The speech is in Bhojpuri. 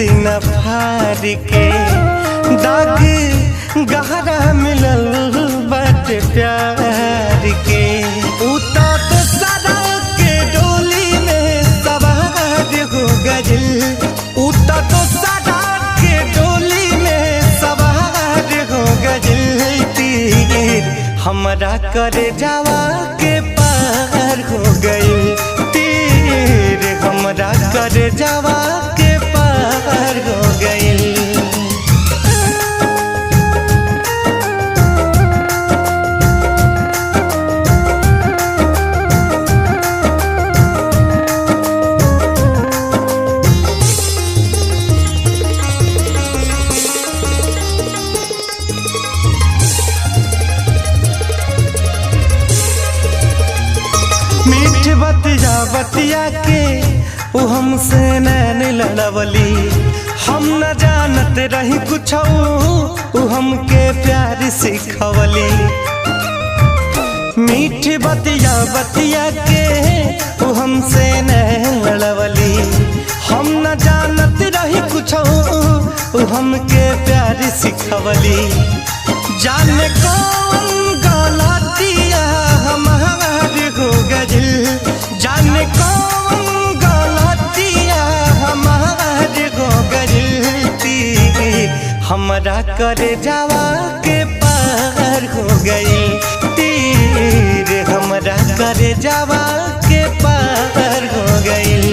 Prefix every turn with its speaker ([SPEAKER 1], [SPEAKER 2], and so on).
[SPEAKER 1] सीना फाड़ के दाग गहरा मिलल बाटे प्यार के। उता तो सड़क के डोली में सवार हो गइल, उता तो सड़क के डोली में सवार हो गइल। तीर हमरा करे जावा के पार हो गइल, तीर हमरा करे जावा के पार हो गइल। मीठ बतिया बतिया के वो हमसे नैन लड़वली, हम न जानत रही कुछ वो हमके प्यार सिखवली। मीठ बतिया बतिया के वो हमसे नैन लड़वली, हम न जानत रही कुछ वो हमके प्यार सिखवली। जाने कौन गलतिया हमारे हो गइल, जाने कौन गलतिया हमारे हो गइल। तीर हमरा करे जावा के पार हो गइल, तीर हमरा करे जावा के पार हो गइल।